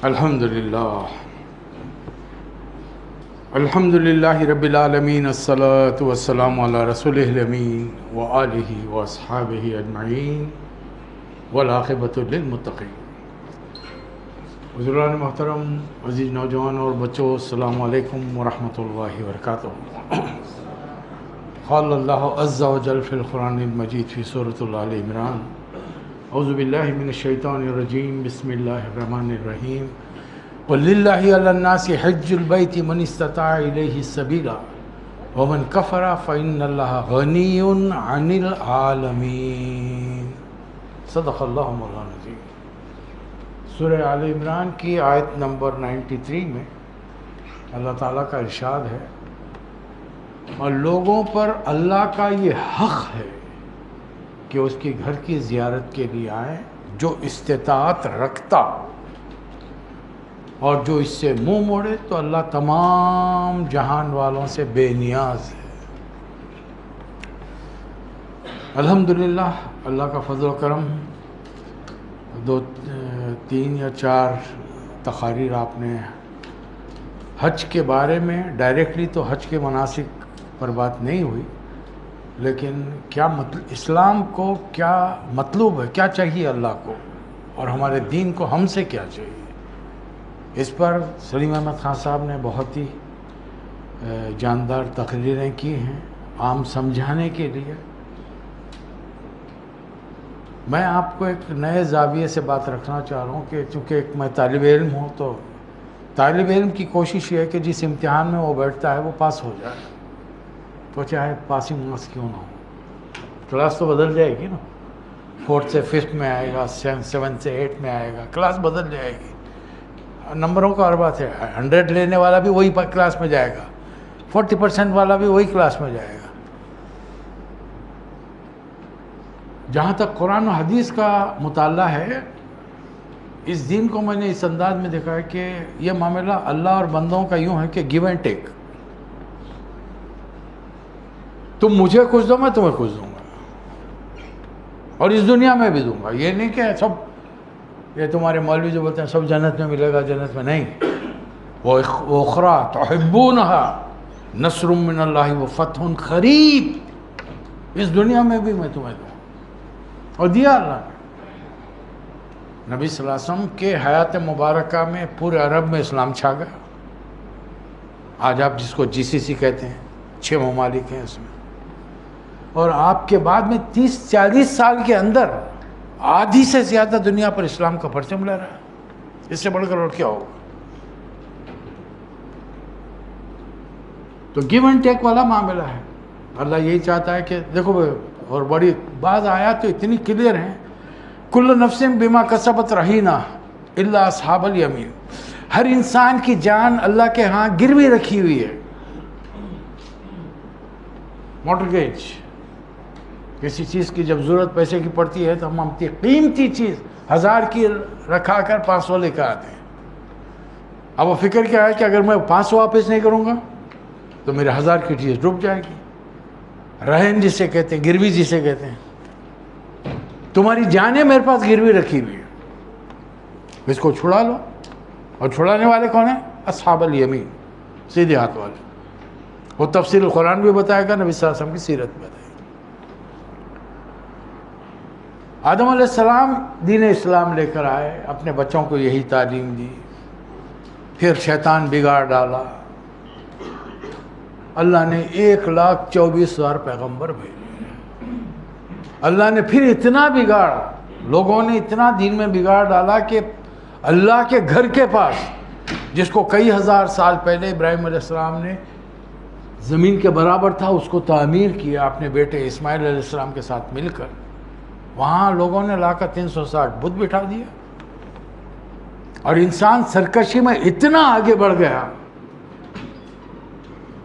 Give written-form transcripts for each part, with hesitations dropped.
الحمدللہ رب العالمین، الصلاۃ والسلام علی رسولہ الامین وآلہ واصحابہ اجمعین والعاقبۃ للمتقین۔ حضران محترم، عزیز نوجوان اور بچوں، السلام علیکم ورحمۃ اللہ وبرکاتہ۔ قال اللہ عز وجل فی القرآن المجید فی سورۃ آل عمران، اعوذ باللہ من الشیطان الرجیم، بسم اللہ الرحمن الرحیم۔ وَلِلَّهِ عَلَى النَّاسِ حِجُّ الْبَيْتِ مَنِ اسْتَطَاعَ إِلَيْهِ سَبِيلًا وَمَنْ كَفَرَ فَإِنَّ اللَّهَ غَنِيٌّ عَنِ الْعَالَمِينَ۔ صدق اللہ مولانا العظیم۔ سورہ آل عمران کی آیت نمبر 93 میں اللہ تعالیٰ کا ارشاد ہے، اور لوگوں پر اللہ کا یہ حق ہے کہ اس کے گھر کی زیارت کے لیے آئیں جو استطاعت رکھتا، اور جو اس سے منہ موڑے تو اللہ تمام جہان والوں سے بے نیاز ہے۔ الحمدللہ، اللہ کا فضل و کرم، 3 یا 4 تقاریر آپ نے حج کے بارے میں، ڈائریکٹلی تو حج کے مناسک پر بات نہیں ہوئی، لیکن کیا اسلام کو کیا مطلوب ہے، کیا چاہیے اللہ کو، اور ہمارے دین کو ہم سے کیا چاہیے، اس پر سلیم احمد خان صاحب نے بہت ہی جاندار تقریریں کی ہیں عام سمجھانے کے لیے۔ میں آپ کو ایک نئے زاویے سے بات رکھنا چاہ رہا ہوں کہ چونکہ ایک میں طالب علم ہوں، تو طالب علم کی کوشش یہ ہے کہ جس امتحان میں وہ بیٹھتا ہے وہ پاس ہو جائے، تو چاہے پاسنگ مارکس کیوں نہ ہو۔ کلاس تو بدل جائے گی نا، 4 سے 5 میں آئے گا، 7 سے 8 میں آئے گا، کلاس بدل جائے گی۔ نمبروں کا اور بات ہے، 100 لینے والا بھی وہی کلاس میں جائے گا، 40% والا بھی وہی کلاس میں جائے گا۔ جہاں تک قرآن و حدیث کا مطالعہ ہے، اس دین کو میں نے اس انداز میں دیکھا ہے کہ یہ معاملہ اللہ اور بندوں کا یوں ہے کہ گیو اینڈ ٹیک۔ تم مجھے کچھ دو، میں تمہیں کچھ دوں گا، اور اس دنیا میں بھی دوں گا۔ یہ نہیں کہ سب، یہ تمہارے مولوی جو بولتے ہیں سب جنت میں ملے گا، جنت میں نہیں۔ وَأُخْرَىٰ تُحِبُّونَهَا نَصْرٌ مِّنَ اللَّهِ وَفَتْحٌ قَرِیب، اس دنیا میں بھی میں تمہیں دوں، اور دیا اللہ نے۔ نبی صلی اللہ علیہ وسلم کے حیات مبارکہ میں پورے عرب میں اسلام چھا گیا۔ آج آپ جس کو GCC کہتے ہیں، 6 ممالک ہیں اس میں، اور آپ کے بعد میں 30-40 سال کے اندر آدھی سے زیادہ دنیا پر اسلام کا پرچم لے رہا ہے۔ اس سے بڑھ کر اور کیا ہوگا؟ تو گیو اینڈ ٹیک والا معاملہ ہے۔ اللہ یہی چاہتا ہے کہ دیکھو، اور بڑی بعض آیات تو اتنی کلیئر ہیں، کل نفس بما کسبت رہینہ الا اصحاب الیمین، ہر انسان کی جان اللہ کے ہاں گروی رکھی ہوئی ہے۔ مارٹگیج، کسی چیز کی جب ضرورت پیسے کی پڑتی ہے تو ہم اپنی قیمتی چیز 1000 کی رکھا کر 500 لے کر آتے ہیں۔ اب وہ فکر کیا ہے کہ اگر میں 500 واپس نہیں کروں گا تو میرے 1000 کی چیز ڈوب جائے گی۔ رہن جسے کہتے ہیں، گروی جسے کہتے ہیں، تمہاری جانیں میرے پاس گروی رکھی ہوئی ہے، اس کو چھڑا لو۔ اور چھڑانے والے کون ہیں؟ اصحاب الیمین، سیدھے ہاتھ والے۔ وہ تفسیر القرآن بھی بتائے گا، نبی صلی اللہ علیہ وسلم کی سیرت بتائے گا۔ آدم علیہ السلام دین اسلام لے کر آئے، اپنے بچوں کو یہی تعلیم دی، پھر شیطان بگاڑ ڈالا، اللہ نے 1,24,000 پیغمبر بھیجے۔ اللہ نے پھر اتنا بگاڑا، لوگوں نے اتنا دین میں بگاڑ ڈالا کہ اللہ کے گھر کے پاس، جس کو کئی ہزار سال پہلے ابراہیم علیہ السلام نے زمین کے برابر تھا، اس کو تعمیر کیا اپنے بیٹے اسماعیل علیہ السلام کے ساتھ مل کر۔ وہاں لوگوں نے لا کر 360 بت بٹھا دیا، اور انسان سرکشی میں اتنا آگے بڑھ گیا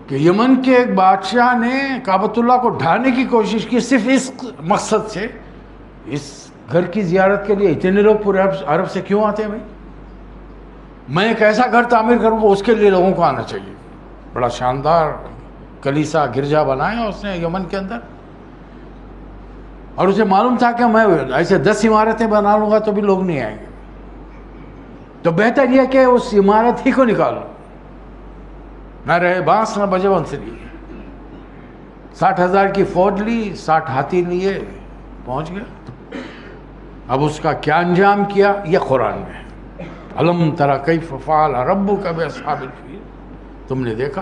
کہ یمن کے ایک بادشاہ نے کعبۃ اللہ کو ڈھانے کی کوشش کی، صرف اس مقصد سے، اس گھر کی زیارت کے لیے اتنے لوگ پورے عرب سے کیوں آتے ہیں بھائی؟ میں ایک ایسا گھر تعمیر کروں گا، اس کے لیے لوگوں کو آنا چاہیے۔ بڑا شاندار کلیسا گرجا بنایا اس نے یمن کے اندر، اور اسے معلوم تھا کہ میں ایسے 10 عمارتیں بنا لوں گا تو بھی لوگ نہیں آئیں گے۔ تو بہتر یہ کہ اس عمارت ہی کو نکالو، نہ رہے بانس نہ بجے بنسری۔ 60,000 کی فوج لی، 60 ہاتھی لیے، پہنچ گیا۔ اب اس کا کیا انجام کیا یہ قرآن میں ہے۔ الم تری کیف فعل ربک باصحاب الفیل، تم نے دیکھا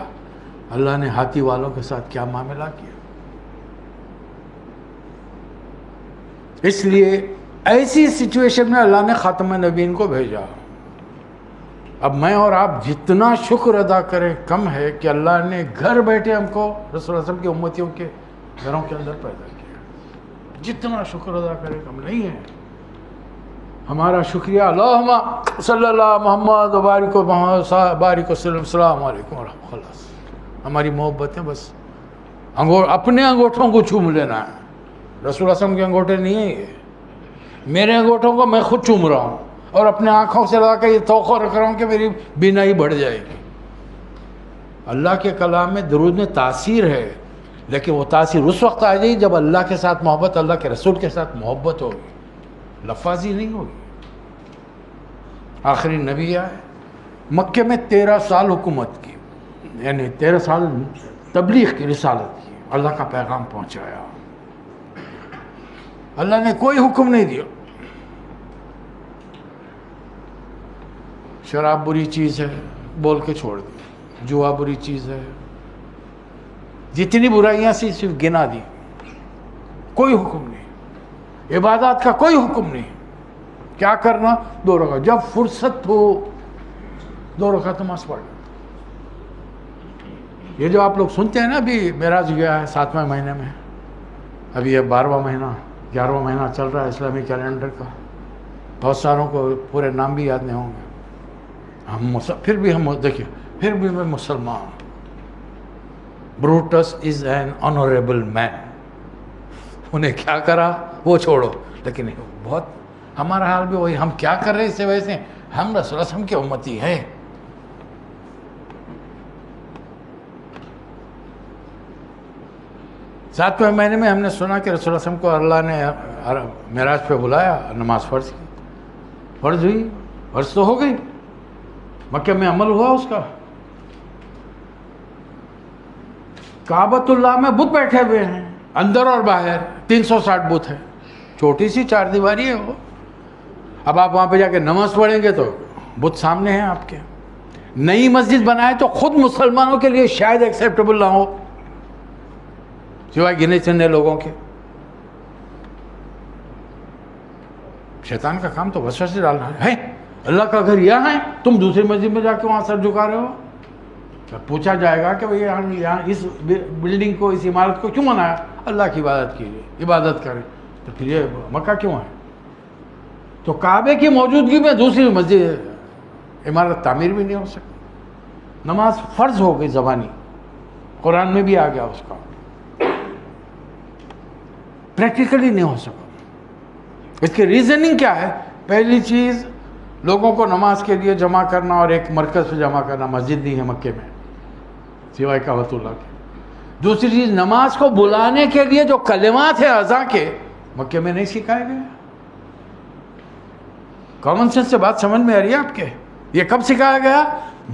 اللہ نے ہاتھی والوں کے ساتھ کیا معاملہ کیا۔ اس لیے ایسی سچویشن میں اللہ نے خاتم نبیین کو بھیجا۔ اب میں اور آپ جتنا شکر ادا کریں کم ہے کہ اللہ نے گھر بیٹھے ہم کو رسول اللہ صلی اللہ علیہ وسلم کی امتیوں کے گھروں کے اندر پیدا کیا۔ جتنا شکر ادا کریں کم نہیں ہے۔ ہمارا شکریہ اللہم صلی اللہ محمد وبارک و بارک وسلم السلام علیکم ورحمۃ اللہ۔ ہماری محبتیں بس اپنے انگوٹھوں کو چوم لینا ہے۔ رسول اللہ صلی اللہ علیہ وسلم کے انگوٹھے نہیں ہیں یہ، میرے انگوٹھوں کو میں خود چوم رہا ہوں اور اپنے آنکھوں سے لگا کے یہ توقع رکھ رہا ہوں کہ میری بینائی بڑھ جائے گی۔ اللہ کے کلام میں درود میں تاثیر ہے، لیکن وہ تاثیر اس وقت آ جائے جب اللہ کے ساتھ محبت، اللہ کے رسول کے ساتھ محبت ہوگی، لفاظی نہیں ہوگی۔ آخری نبی آئے، مکے میں 13 سال حکومت کی، یعنی 13 سال تبلیغ کی، رسالت کی، اللہ کا پیغام پہنچایا۔ اللہ نے کوئی حکم نہیں دیا۔ شراب بری چیز ہے بول کے چھوڑ دی، جوا بری چیز ہے، جتنی برائیاں سی صرف گنا دی، کوئی حکم نہیں۔ عبادات کا کوئی حکم نہیں، کیا کرنا؟ 2 رکعت، جب فرصت ہو 2 رکعت نماز پڑھ۔ یہ جو آپ لوگ سنتے ہیں نا، ابھی معراج گیا ہے 7ویں مہینے میں، ابھی یہ 12واں مہینہ 11واں مہینہ چل رہا ہے اسلامی کیلنڈر کا، بہت ساروں کو پورے نام بھی یاد نہیں ہوں گے۔ پھر بھی ہم دیکھیں، پھر بھی میں مسلمان ہوں۔ بروٹس از این آنریبل مین، انہیں کیا کرا وہ چھوڑو، لیکن بہت ہمارا حال بھی وہی، ہم کیا کر رہے اس سے ویسے، ہم رسول اللہ صلی اللہ علیہ وسلم کی امتی ہیں۔ ساتویں مہینے میں ہم نے سنا کہ رسول اللہ صلی اللہ علیہ وسلم کو اللہ نے معراج پہ بلایا، نماز فرض کی، فرض ہوئی، فرض تو ہو گئی، مکہ میں عمل ہوا اس کا۔ کعبۃ اللہ میں بت بیٹھے ہوئے ہیں، اندر اور باہر 360 بت ہیں، چھوٹی سی 4 دیواری ہے وہ۔ اب آپ وہاں پہ جا کے نماز پڑھیں گے تو بت سامنے ہیں آپ کے۔ نئی مسجد بنائے تو خود مسلمانوں کے لیے شاید ایکسیپٹیبل نہ ہو، سوائے گنے چنے لوگوں کے۔ شیطان کا کام تو وسوسے ڈالنا ہے، اللہ کا گھر یہاں ہے، تم دوسری مسجد میں جا کے وہاں سر جھکا رہے ہو۔ پوچھا جائے گا کہ بھئی یہاں اس بلڈنگ کو، اس عمارت کو کیوں بنایا؟ اللہ کی عبادت کیجیے، عبادت کریں، تو پھر یہ مکہ کیوں ہے؟ تو کعبے کی موجودگی میں دوسری مسجد عمارت تعمیر بھی نہیں ہو سکتی۔ نماز فرض ہو گئی زبانی، قرآن میں بھی آ گیا اس کا، پریکٹیکلی نہیں ہو سکا۔ اس کی ریزننگ کیا ہے؟ پہلی چیز، لوگوں کو نماز کے لیے جمع کرنا اور ایک مرکز پہ جمع کرنا، مسجد نہیں ہے مکے میں سوائے کعبۃ اللہ کے۔ دوسری چیز، نماز کو بلانے کے لیے جو کلمات ہیں اذان کے، مکے میں نہیں سکھائے گئے۔ کامن سینس سے بات سمجھ میں آ رہی ہے آپ کے؟ یہ کب سکھایا گیا؟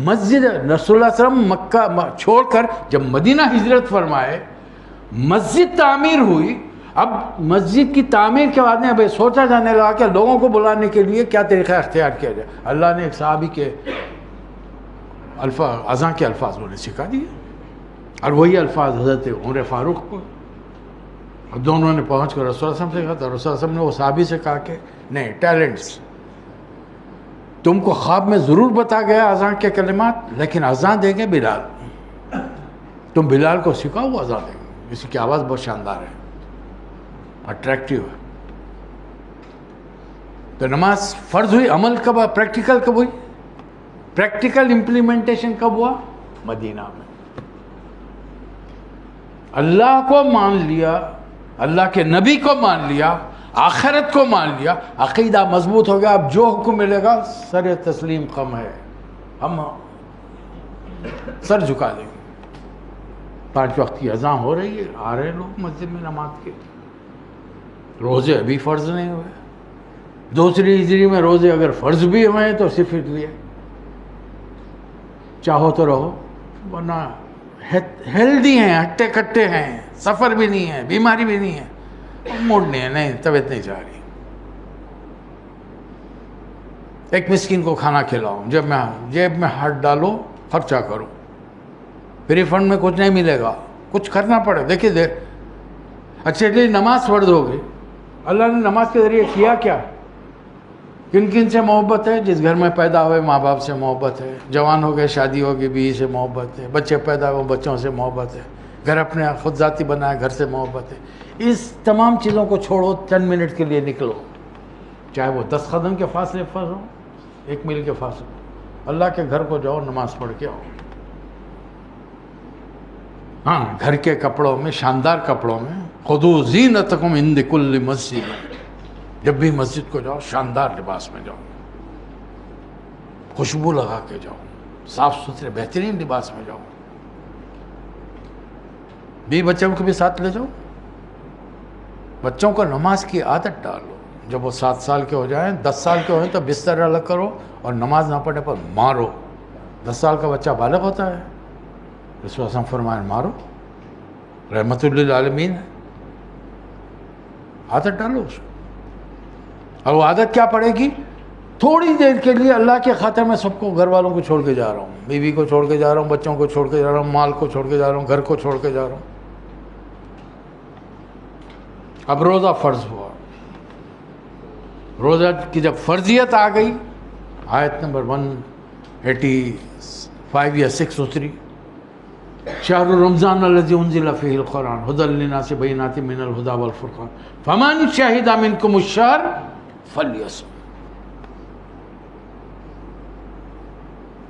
مسجد رسول اللہ صلی اللہ علیہ وسلم مکہ چھوڑ کر جب مدینہ ہجرت فرمائے، مسجد تعمیر ہوئی۔ اب مسجد کی تعمیر کے بعد میں اب سوچا جانے لگا کہ لوگوں کو بلانے کے لیے کیا طریقہ اختیار کیا جائے۔ اللہ نے ایک صحابی کے الفاظ، اذان کے الفاظ انہیں سکھا دیے، اور وہی الفاظ حضرت عمر فاروق کو، اور دونوں نے پہنچ کر رسول اللہ صلی اللہ علیہ وسلم سے کہا، تو رسول اللہ صلی اللہ علیہ وسلم نے وہ صحابی سے کہا کہ نہیں، ٹیلنٹس، تم کو خواب میں ضرور بتا گیا اذان کے کلمات، لیکن اذان دیں گے بلال، تم بلال کو سکھاؤ، وہ اذان دیں گے، اس کی آواز بہت شاندار ہے، اٹریکٹیو ہے۔ تو نماز فرض ہوئی، عمل کب، پریکٹیکل کب ہوئی؟ پریکٹیکل امپلیمنٹیشن کب ہوا؟ مدینہ میں۔ اللہ کو مان لیا، اللہ کے نبی کو مان لیا، آخرت کو مان لیا، عقیدہ مضبوط ہو گیا، اب جو حکم ملے گا سر تسلیم خم ہے، ہم سر جھکا دیں گے۔ 5 وقت کی اذان ہو رہی ہے، آ رہے ہیں لوگ مسجد میں نماز کے، روزے ابھی فرض نہیں ہوئے، دوسری ہجری میں روزے اگر فرض بھی ہوئے تو صرف اس لیے چاہو تو رہو، ورنہ ہیلدی ہیں، ہٹے کٹے ہیں، سفر بھی نہیں ہے، بیماری بھی نہیں ہے، موڈ نہیں ہے، نہیں طبیعت نہیں چاہ رہی، ایک مسکین کو کھانا کھلاؤ، جیب میں ہاتھ ڈالو، خرچہ کرو، فری فنڈ میں کچھ نہیں ملے گا، کچھ کرنا پڑے. دیکھیے اچھا لیے نماز فرض ہوگی، اللہ نے نماز کے ذریعے کیا کیا؟ کن کن سے محبت ہے؟ جس گھر میں پیدا ہوئے ماں باپ سے محبت ہے، جوان ہو گئے شادی ہوگی بیوی سے محبت ہے، بچے پیدا ہوئے بچوں سے محبت ہے، گھر اپنے خود ذاتی بنائے گھر سے محبت ہے. اس تمام چیزوں کو چھوڑو، چند منٹ کے لیے نکلو، چاہے وہ 10 قدم کے فاصلے پر ہو، 1 میل کے فاصلے، اللہ کے گھر کو جاؤ، نماز پڑھ کے آؤ. ہاں گھر کے کپڑوں میں، شاندار کپڑوں میں، خذوا زینتکم عند کل مسجد، جب بھی مسجد کو جاؤ شاندار لباس میں جاؤ، خوشبو لگا کے جاؤ، صاف ستھرے بہترین لباس میں جاؤ، بچوں کو بھی ساتھ لے جاؤ. بچوں کو نماز کی عادت ڈالو، جب وہ 7 سال کے ہو جائیں، 10 سال کے ہوئیں تو بستر الگ کرو اور نماز نہ پڑھنے پر مارو. 10 سال کا بچہ بالغ ہوتا ہے، رسول اللہ صلی اللہ علیہ وسلم فرمائے مارو، رحمت للعالمین ہے. عادت ڈالو اس کو، اور وہ عادت کیا پڑے گی؟ تھوڑی دیر کے لیے اللہ کے خاطر میں سب کو، گھر والوں کو چھوڑ کے جا رہا ہوں، بیوی کو چھوڑ کے جا رہا ہوں، بچوں کو چھوڑ کے جا رہا ہوں، مال کو چھوڑ کے جا رہا ہوں، گھر کو چھوڑ کے جا رہا ہوں. اب روزہ فرض ہوا، روزہ کی جب فرضیت آ گئی، آیت نمبر 185 یا 6 اتری، شہر رمضان الذی انزل فیہ القرآن ھدی للناس بینات من الھدی والفرقان فمن شہد منکم الشہر فلیصم.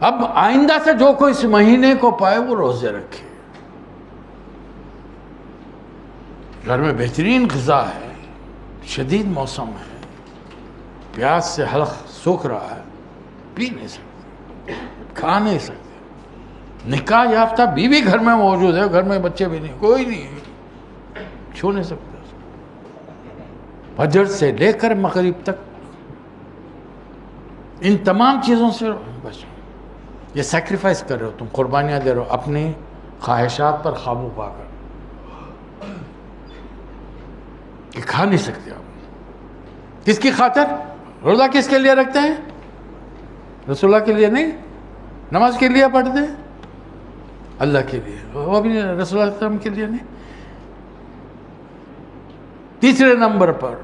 اب آئندہ سے جو کوئی اس مہینے کو پائے وہ روزے رکھے. گھر میں بہترین غذا ہے، شدید موسم ہے، پیاس سے حلق سوکھ رہا ہے، پی نہیں سکتے، کھا نہیں سکتے، نکاح یافتہ بیوی گھر میں موجود ہے، گھر میں بچے بھی نہیں، کوئی نہیں، چھو نہیں سکتے. فجر سے لے کر مغرب تک ان تمام چیزوں سے بچو. یہ سیکریفائس کر رہے ہو، تم قربانیاں دے رہے ہو اپنی خواہشات پر قابو پا کر. کہ کھا نہیں سکتے آپ، کس کی خاطر؟ روزہ کس کے لیے رکھتے ہیں؟ رسول اللہ کے لیے نہیں، نماز کے لیے پڑھتے ہیں، اللہ کے لیے، وہ بھی رسول اللہ صلی اللہ علیہ وسلم کے لیے نہیں. تیسرے نمبر پر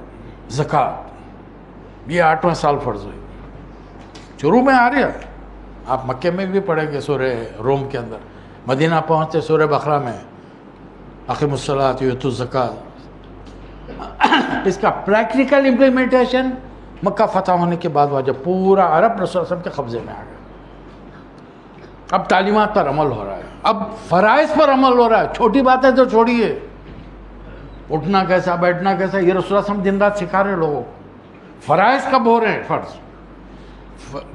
زکوٰۃ، یہ 8ویں سال فرض ہوئی، شروع میں آ رہی ہے. آپ مکے میں بھی پڑھیں گے سورہ روم کے اندر، مدینہ پہنچتے سورہ بقرہ میں اقیموا الصلاۃ وآتوا الزکاۃ. اس کا پریکٹیکل امپلیمنٹیشن مکہ فتح ہونے کے بعد ہوا، جب پورا عرب رسول اللہ صلی اللہ علیہ وسلم کے قبضے میں آ گیا. اب تعلیمات پر عمل ہو رہا ہے، اب فرائض پر عمل ہو رہا ہے. چھوٹی باتیں تو چھوڑیے، اٹھنا کیسا، بیٹھنا کیسا، یہ رسول اللہ صلی اللہ علیہ وسلم دن رات سکھا رہے لوگوں کو. فرائض کب ہو رہے ہیں؟ فرض.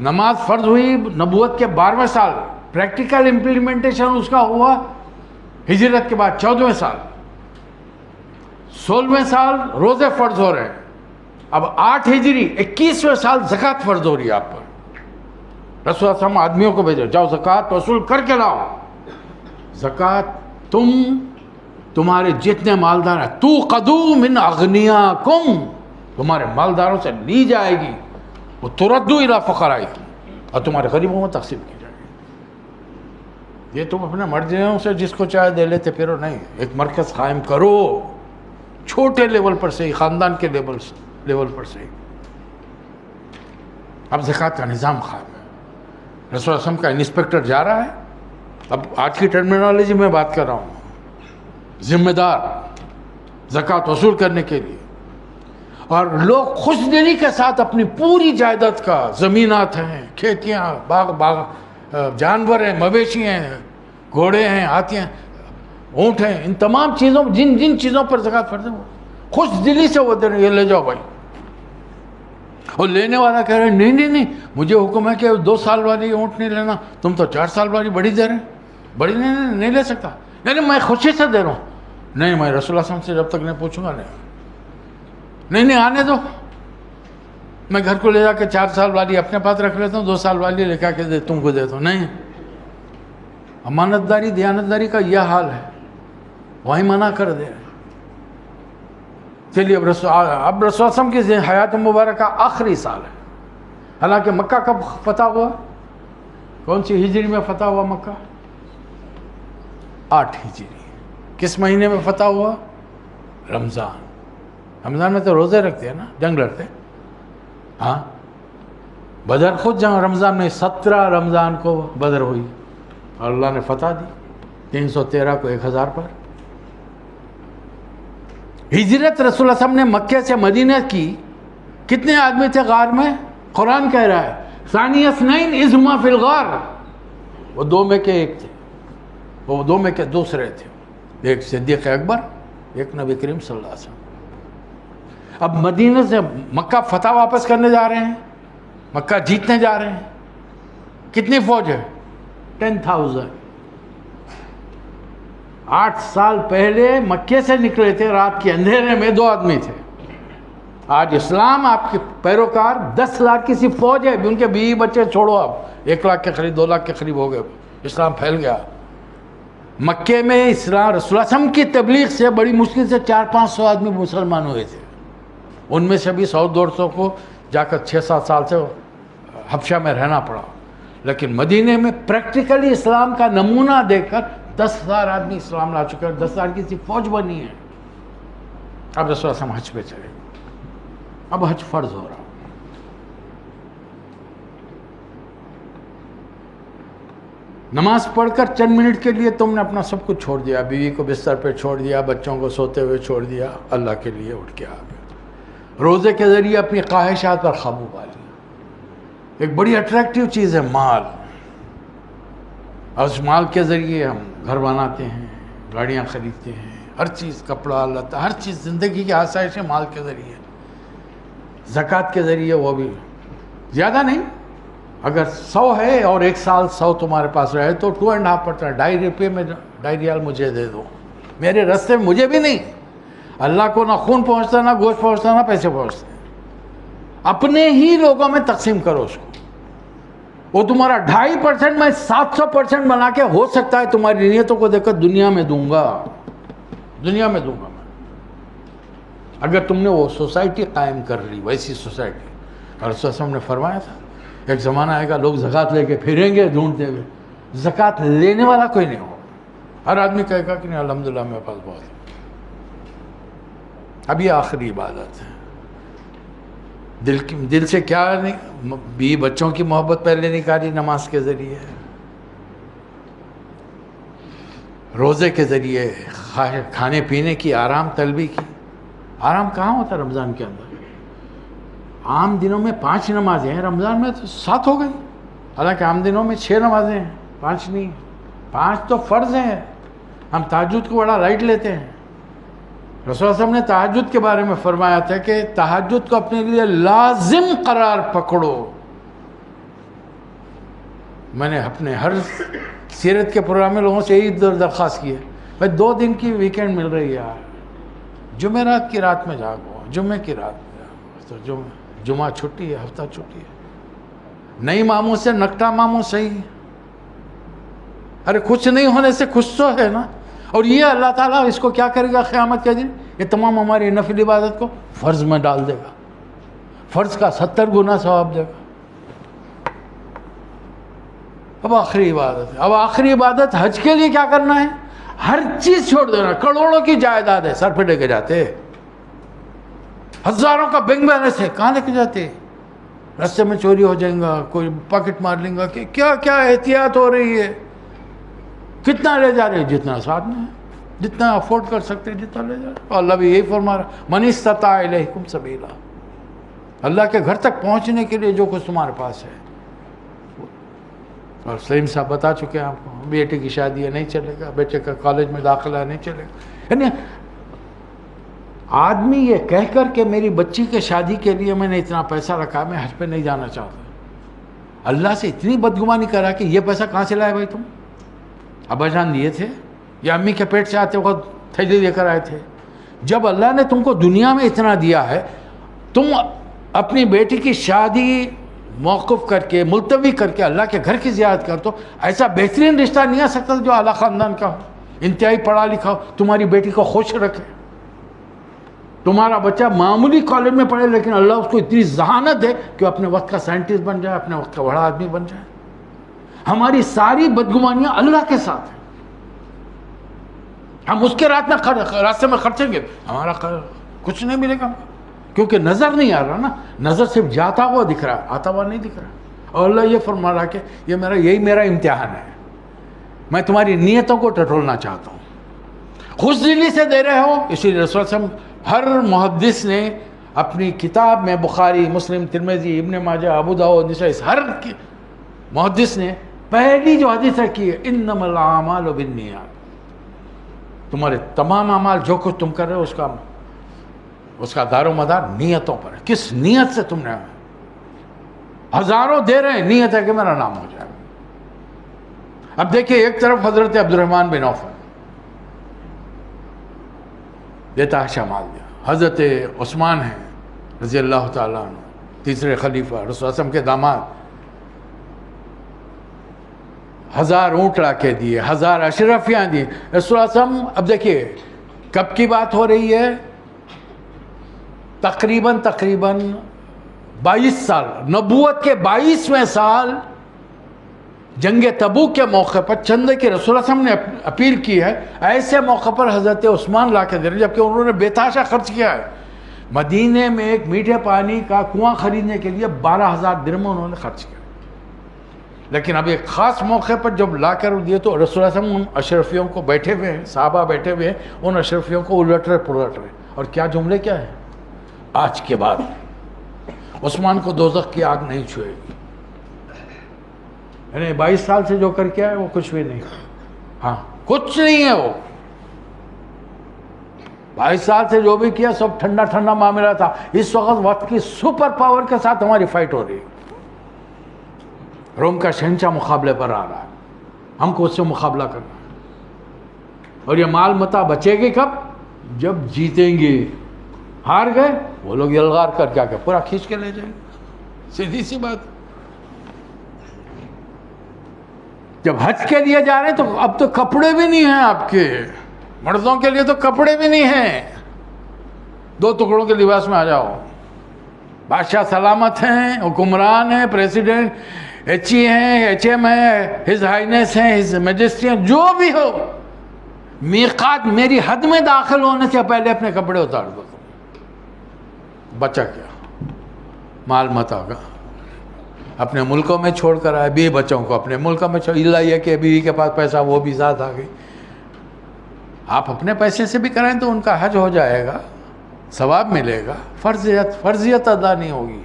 نماز فرض ہوئی نبوت کے 12ویں سال، پریکٹیکل امپلیمنٹیشن اس کا ہوا ہجرت کے بعد 14ویں سال. 16ویں سال روزے فرض ہو رہے ہیں. اب 8 ہجری 21ویں سال زکوٰۃ فرض ہو رہی ہے آپ پر. رسول اللہ صلی اللہ علیہ وسلم آدمیوں کو بھیجو، جاؤ زکوٰۃ وصول کر کے لاؤ. زکوٰۃ تمہارے جتنے مالدار ہیں، توقدوا من اغنیاکم، تمہارے مالداروں سے لی جائے گی، وہ تردوا الی فقرائکم، اور تمہارے غریبوں میں تقسیم کی جائے گی. یہ تم اپنے مرضیوں سے جس کو چاہے دے لیتے پھرو نہیں. ایک مرکز قائم کرو، چھوٹے لیول پر سے ہی، خاندان کے لیول پر سے ہی. اب زکوٰۃ کا نظام قائم ہے. رسول اللہ صلی اللہ علیہ وسلم کا انسپیکٹر جا رہا ہے، اب آج کی ٹرمینالوجی میں بات کر رہا ہوں، ذمہ دار زکوٰۃ وصول کرنے کے لیے. اور لوگ خوش دلی کے ساتھ اپنی پوری جائیداد کا، زمینات ہیں، کھیتیاں، باغ جانور ہیں، مویشی ہیں، گھوڑے ہیں، ہاتھی ہیں، اونٹ ہیں، ان تمام چیزوں، جن چیزوں پر زکوٰۃ فرض ہے خوش دلی سے وہ دے رہے ہیں، یہ لے جاؤ بھائی. اور لینے والا کہہ رہے ہیں نہیں مجھے حکم ہے کہ 2 سال والی اونٹ نہیں لینا، تم تو 4 سال والی بڑی دے رہے ہیں، بڑی نہیں لے سکتا. نہیں میں خوشی سے دے رہا ہوں. نہیں میں رسول اللہ صلی اللہ علیہ وسلم سے جب تک نہیں پوچھوں گا نہیں آنے دو. میں گھر کو لے جا کے 4 سال والی اپنے پاس رکھ لیتا ہوں، 2 سال والی لے کے تم کو دیتا ہوں. نہیں، امانت داری دیانت داری کا یہ حال ہے، وہیں منع کر دے. چلیے اب رسول اللہ صلی اللہ علیہ وسلم کی حیات مبارکہ آخری سال ہے. حالانکہ مکہ کب فتح ہوا؟ کون سی ہجری میں فتح ہوا مکہ؟ 8 ہجری. کس مہینے میں فتح ہوا؟ رمضان. رمضان میں تو روزے رکھتے ہیں نا، جنگ لڑتے ہیں. ہاں، بدر خود جنگ رمضان میں 17 رمضان کو بدر ہوئی اور اللہ نے فتح دی، 313 کو 1000 پر. ہجرت رسول اللہ صلی اللہ علیہ وسلم نے مکے سے مدینہ کی. کتنے آدمی تھے غار میں؟ قرآن کہہ رہا ہے ثانی اثنین اذ ہما فی الغار. وہ 2 میں کے ایک تھے، وہ 2 میں کے دوسرے تھے. ایک صدیق اکبر، ایک نبی کریم صلی اللہ علیہ وسلم. اب مدینہ سے مکہ فتح واپس کرنے جا رہے ہیں، مکہ جیتنے جا رہے ہیں. کتنی فوج ہے؟ 10,000. 8 سال پہلے مکے سے نکلے تھے، رات کے اندھیرے میں 2 آدمی تھے. آج اسلام آپ کے پیروکار 10 لاکھ کی سی فوج ہے. ان کے بیوی بچے چھوڑو، اب 1 لاکھ کے قریب 2 لاکھ کے قریب ہو گئے. اسلام پھیل گیا. مکے میں اسلام رسول اللہ صلی اللہ علیہ وسلم کی تبلیغ سے بڑی مشکل سے 400-500 آدمی مسلمان ہوئے تھے. ان میں سے بھی 100-150 کو جا کر 6-7 سال سے حبشہ میں رہنا پڑا. لیکن مدینے میں پریکٹیکلی اسلام کا نمونہ دیکھ کر 10,000 آدمی اسلام لا چکے اور 10,000 کی سی فوج بنی ہے. اب رسول اللہ صلی اللہ علیہ وسلم حج پہ چلے. اب حج فرض ہو رہا. نماز پڑھ کر چند منٹ کے لیے تم نے اپنا سب کچھ چھوڑ دیا، بیوی کو بستر پہ چھوڑ دیا، بچوں کو سوتے ہوئے چھوڑ دیا، اللہ کے لیے اٹھ کے آ گئے. روزے کے ذریعے اپنی خواہشات پر قابو پا لیا. ایک بڑی اٹریکٹیو چیز ہے مال، اور اس مال کے ذریعے ہم گھر بناتے ہیں، گاڑیاں خریدتے ہیں، ہر چیز، کپڑا لتا، ہر چیز زندگی کی آسائشیں مال کے ذریعے. زکوٰۃ کے ذریعے وہ بھی زیادہ نہیں. اگر 100 ہے اور 1 سال 100 تمہارے پاس رہے تو 2.5% 2.5 روپے میں 2.5 ریال مجھے دے دو. میرے رستے میں مجھے بھی نہیں، اللہ کو نہ خون پہنچتا، نہ گوشت پہنچتا، نہ پیسے پہنچتے. اپنے ہی لوگوں میں تقسیم کرو اس کو. وہ تمہارا 2.5% میں 700% بنا کے ہو سکتا ہے تمہاری نیتوں کو دیکھ کر دنیا میں دوں گا، دنیا میں دوں گا میں. اگر تم نے وہ سوسائٹی قائم کر لی، ویسی سوسائٹی. اور رسول اللہ نے فرمایا تھا ایک زمانہ آئے گا لوگ زکوٰۃ لے کے پھریں گے ڈھونڈتے ہوئے، زکوٰۃ لینے والا کوئی نہیں ہو. ہر آدمی کہے گا کہ نہیں الحمدللہ میرے پاس بہت ہے. اب یہ آخری عبادت ہے. دل سے کیا نہیں، بیوی بچوں کی محبت پہلے نکالی نماز کے ذریعے، روزے کے ذریعے، کھانے پینے کی آرام طلبی کی. آرام کہاں ہوتا ہے رمضان کے اندر؟ عام دنوں میں 5 نمازیں ہیں، رمضان میں تو 7 ہو گئی. حالانکہ عام دنوں میں 6 نمازیں ہیں، 5 نہیں. 5 تو فرض ہیں. ہم تہجد کو بڑا لائٹ لیتے ہیں. رسول اللہ صلی اللہ علیہ وسلم نے تہجد کے بارے میں فرمایا تھا کہ تہجد کو اپنے لیے لازم قرار پکڑو. میں نے اپنے ہر سیرت کے پروگرام میں لوگوں سے یہی درخواست کی ہے، بھائی 2 دن کی ویکینڈ مل رہی ہے یار، جمعرات کی رات میں جاگو، جمعے کی رات میں جاگو. تو جمعہ چھٹی ہے، ہفتہ چھٹی ہے. نئی ماموں سے نکٹا ماموں صحیح ہے. ارے خوش نہیں ہونے سے خوش تو ہے نا. اور یہ اللہ تعالیٰ اس کو کیا کرے گا قیامت کے دن؟ یہ تمام ہماری نفل عبادت کو فرض میں ڈال دے گا. فرض کا 70 گنا ثواب دے گا. اب آخری عبادت ہے. اب آخری عبادت حج کے لیے کیا کرنا ہے؟ ہر چیز چھوڑ دینا. کروڑوں کی جائیداد ہے، سر پہ لے کے جاتے. ہزاروں کا بینک بیلنس ہے، کہاں لے کے جاتے؟ رستے میں چوری ہو جائیں گا، کوئی پاکٹ مار لیں گا. کہ کیا کیا احتیاط ہو رہی ہے. کتنا لے جا رہے ہیں؟ جتنا ساتھ میں ہے، جتنا افورڈ کر سکتے جتنا لے جا رہے. اور اللہ بھی یہی فرما رہا من استطاع الیکم سبیلا. اللہ کے گھر تک پہنچنے کے لیے جو کچھ تمہارے پاس ہے. اور سلیم صاحب بتا چکے ہیں آپ کو، بیٹے کی شادی ہے نہیں چلے گا، بیٹے کا کالج میں داخلہ ہے نہیں چلے گا. یعنی آدمی یہ کہہ کر کہ میری بچی کے شادی کے لیے میں نے اتنا پیسہ رکھا، میں حج پہ نہیں جانا چاہتا، اللہ سے اتنی بدگمانی کرا کہ یہ پیسہ کہاں سے لائے بھائی؟ تم ابا جان دیے تھے یا امی کے پیٹ سے آتے وقت تھیلی لے کر آئے تھے؟ جب اللہ نے تم کو دنیا میں اتنا دیا ہے، تم اپنی بیٹی کی شادی موقف کر کے ملتوی کر کے اللہ کے گھر کی زیارت کر تو ایسا بہترین رشتہ نہیں آ سکتا جو اعلیٰ خاندان کا ہو، انتہائی پڑھا لکھا ہو، تمہاری بیٹی کو خوش رکھے. تمہارا بچہ معمولی کالج میں پڑھے لیکن اللہ اس کو اتنی ذہانت دے کہ وہ اپنے وقت کا سائنٹسٹ بن جائے، اپنے وقت کا بڑا آدمی بن جائے. ہماری ساری بدگمانیاں اللہ کے ساتھ ہیں. ہم اس کے راستے میں خرچیں گے، ہمارا کچھ نہیں ملے گا، کیونکہ نظر نہیں آ رہا نا. نظر صرف جاتا ہوا دکھ رہا، آتا ہوا نہیں دکھ رہا. اور اللہ یہ فرما رہا کہ یہی میرا امتحان ہے، میں تمہاری نیتوں کو ٹٹولنا چاہتا ہوں. خوش دلی سے دے رہے ہو، اسی لیے رسول صلی اللہ علیہ وسلم ہر محدث نے اپنی کتاب میں بخاری، مسلم، ترمذی، ابن ماجہ، ابو داؤد، نسائی، ہر محدث نے پہلی جو حدیث رکھی ہے انما الاعمال بالنیات. تمہارے تمام اعمال جو کچھ تم کر رہے ہو اس کا دار و مدار نیتوں پر ہے. کس نیت سے تم نے، ہزاروں دے رہے ہیں، نیت ہے کہ میرا نام ہو جائے. اب دیکھیے ایک طرف حضرت عبد الرحمن بن عوف دیتا ہے مال دیا، حضرت عثمان ہیں رضی اللہ تعالیٰ عنہ، تیسرے خلیفہ، رسول اللہ صلی اللہ علیہ وسلم کے داماد، 1000 اونٹ لا کے دیے، 1000 اشرفیاں دی رسول اللہ صلی اللہ علیہ وسلم. اب دیکھیے کب کی بات ہو رہی ہے، تقریباً 22 سال، نبوت کے 22ویں سال، جنگ تبوک کے موقع پر چندے کی رسول اللہ صلی اللہ علیہ وسلم نے اپیل کی ہے، ایسے موقع پر حضرت عثمان لا کے دے رہے، جبکہ انہوں نے بے تحاشا خرچ کیا ہے. مدینے میں ایک میٹھے پانی کا کنواں خریدنے کے لیے 12,000 درہم انہوں نے خرچ کیا. لیکن اب ایک خاص موقع پر جب لا کر دیے تو رسول اللہ صلی اللہ علیہ وسلم ان اشرفیوں کو بیٹھے ہوئے ہیں، صحابہ بیٹھے ہوئے ہیں، ان اشرفیوں کو الٹ رہے پلٹ رہے. اور کیا جملے کیا ہیں، آج کے بعد عثمان کو دوزخ کی آگ نہیں چھوئے گی. یعنی 22 سال سے جو کر کے آئے وہ کچھ بھی نہیں، ہاں کچھ نہیں ہے. وہ 22 سال سے جو بھی کیا سب ٹھنڈا ٹھنڈا معاملہ تھا. اس وقت کی سپر پاور کے ساتھ ہماری فائٹ ہو رہی ہے. روم کا شہنشاہ مقابلے پر آ رہا ہے، ہم کو اس سے مقابلہ کرنا ہے. اور یہ مال متاع بچے گی کب، جب جیتیں گے. ہار گئے وہ لوگ یلغار کر کے پورا کھینچ کے لے جائیں گے، سیدھی سی بات. جب حج کے لیے جا رہے ہیں تو اب تو کپڑے بھی نہیں ہیں آپ کے، مردوں کے لیے تو کپڑے بھی نہیں ہیں. 2 ٹکڑوں کے لباس میں آ جاؤ. بادشاہ سلامت ہیں، حکمران ہیں، پریسیڈنٹ ایچ ای ہیں، ایچ ایم ہیں، ہز ہائینس ہیں، ہز میجسٹی ہیں، جو بھی ہو، میقات میری حد میں داخل ہونے سے پہلے اپنے کپڑے اتار دو. بچا کیا مال متاع کا اپنے ملکوں میں چھوڑ کر آئے، بیوی بچوں کو اپنے ملکوں میں چھوڑ. اللہ یہ کہ بیوی کے پاس پیسہ وہ بھی ساتھ آ گئی. آپ اپنے پیسے سے بھی کریں تو ان کا حج ہو جائے گا، ثواب ملے گا. فرضیت ادا نہیں ہوگی.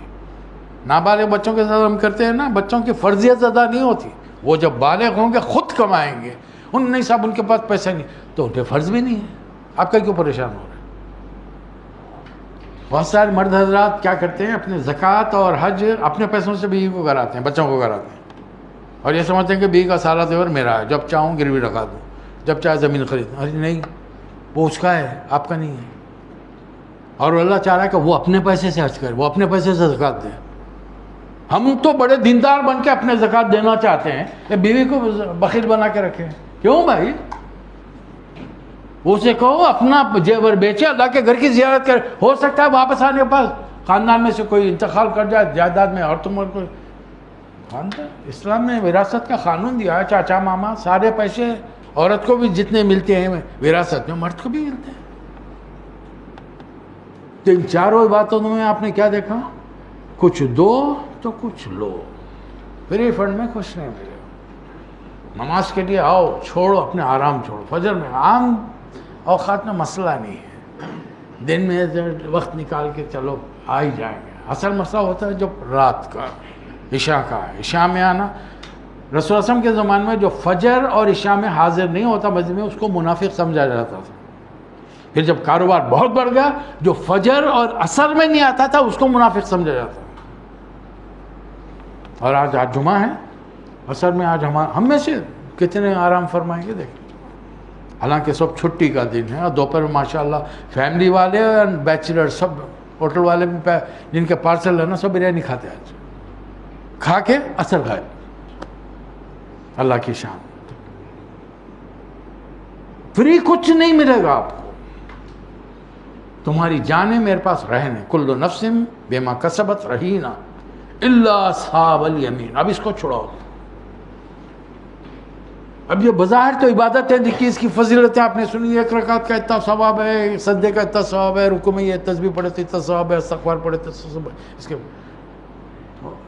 نابالغ بچوں کے ساتھ ہم کرتے ہیں نا، بچوں کی فرضیت ادا نہیں ہوتی. وہ جب بالغ ہوں گے خود کمائیں گے. نہیں صاحب ان کے پاس پیسے نہیں تو ان کے فرض بھی نہیں ہے. آپ کا کیوں پریشان ہو رہے ہیں؟ بہت سارے مرد حضرات کیا کرتے ہیں، اپنے زکوٰۃ اور حج اپنے پیسوں سے بیوی کو کراتے ہیں، بچوں کو کراتے ہیں، اور یہ سمجھتے ہیں کہ بیوی کا سارا زیور میرا ہے، جب چاہوں گروی رکھا دوں، جب چاہے زمین خرید. ارے نہیں، وہ اس کا ہے، آپ کا نہیں ہے. اور اللہ چاہ رہا ہے کہ وہ اپنے پیسے سے حج کرے، وہ اپنے پیسے سے زکوٰۃ دے. ہم تو بڑے دیندار بن کے اپنے زکوٰۃ دینا چاہتے ہیں کہ بیوی کو بخیل بنا کے رکھیں. کیوں بھائی؟ اسے کہو اپنا زیور بیچے، اللہ کے گھر کی زیارت کرے. ہو سکتا ہے واپس آنے کے بعد خاندان میں سے کوئی انتقال کر جائے جائیداد میں، اور تم کوئی خاندان. اسلام نے وراثت کا قانون دیا ہے، چاچا ماما سارے پیسے عورت کو بھی جتنے ملتے ہیں وراثت میں مرد کو بھی ملتے ہیں. تو ان چاروں باتوں میں آپ نے کیا دیکھا، کچھ دو تو کچھ لو. فری فنڈ میں کچھ نہیں ملے. نماز کے لیے آؤ، چھوڑو اپنے آرام چھوڑو. فجر میں عام اوقات میں مسئلہ نہیں ہے، دن میں وقت نکال کے چلو آ ہی جائیں گے. اصل مسئلہ ہوتا ہے جب رات کا، عشاء کا. عشاء میں آنا، رسول اللہ صلی اللہ علیہ وسلم کے زمانے میں جو فجر اور عشاء میں حاضر نہیں ہوتا مسجد میں، اس کو منافق سمجھا جاتا تھا. پھر جب کاروبار بہت بڑھ گیا، جو فجر اور عصر میں نہیں آتا تھا اس کو منافق سمجھا جاتا. اور آج جمعہ ہے، عصر میں آج ہم میں سے کتنے آرام فرمائیں گے. دیکھیں حالانکہ سب چھٹی کا دن ہے، اور دوپہر میں ماشاءاللہ فیملی والے اور بیچلر سب ہوٹل والے بھی جن کے پارسل ہے نا سب بریانی کھاتے ہیں آج، کھا کے اثر غائب. اللہ کی شان. فری کچھ نہیں ملے گا آپ کو. تمہاری جانیں میرے پاس رہنے. کل نفس بما کسبت رہینہ الا اصحاب الیمین. اب اس کو چھڑاؤ. اب یہ بظاہر تو عبادت ہے، دیکھیے اس کی فضیلتیں آپ نے سنی. 1 رکعت کا اتنا ثواب ہے، سجدے کا اتنا ثواب ہے، رکوع میں یہ تسبیح پڑھے تو اتنا ثواب ہے، استغفار پڑھے تو اس کے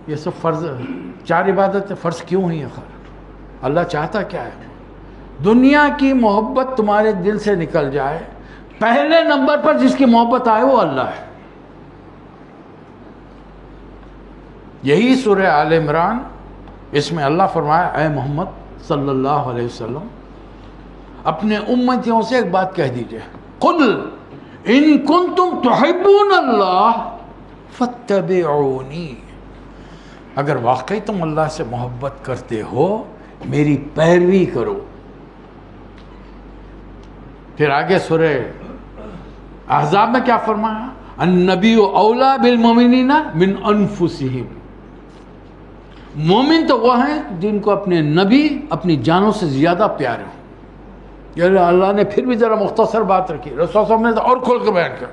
یہ سب فرض 4 عبادتیں فرض کیوں ہوئی ہیں؟ خیر اللہ چاہتا کیا ہے؟ دنیا کی محبت تمہارے دل سے نکل جائے. پہلے نمبر پر جس کی محبت آئے وہ اللہ ہے. یہی سورہ آل عمران، اس میں اللہ فرمایا اے محمد صلی اللہ علیہ وسلم اپنے امتیوں سے ایک بات کہہ دیجئے. قل ان کنتم تحبون اللہ فاتبعونی. اگر واقعی تم اللہ سے محبت کرتے ہو میری پیروی کرو. پھر آگے سورہ احزاب میں کیا فرمایا؟ النبی اولا بالمؤمنین من انفسہم. مومن تو وہ ہیں جن کو اپنے نبی اپنی جانوں سے زیادہ پیارے ہوں. یعنی اللہ نے پھر بھی ذرا مختصر بات رکھی. رسول صلی اللہ علیہ وسلم نے تو اور کھول کے بیان کر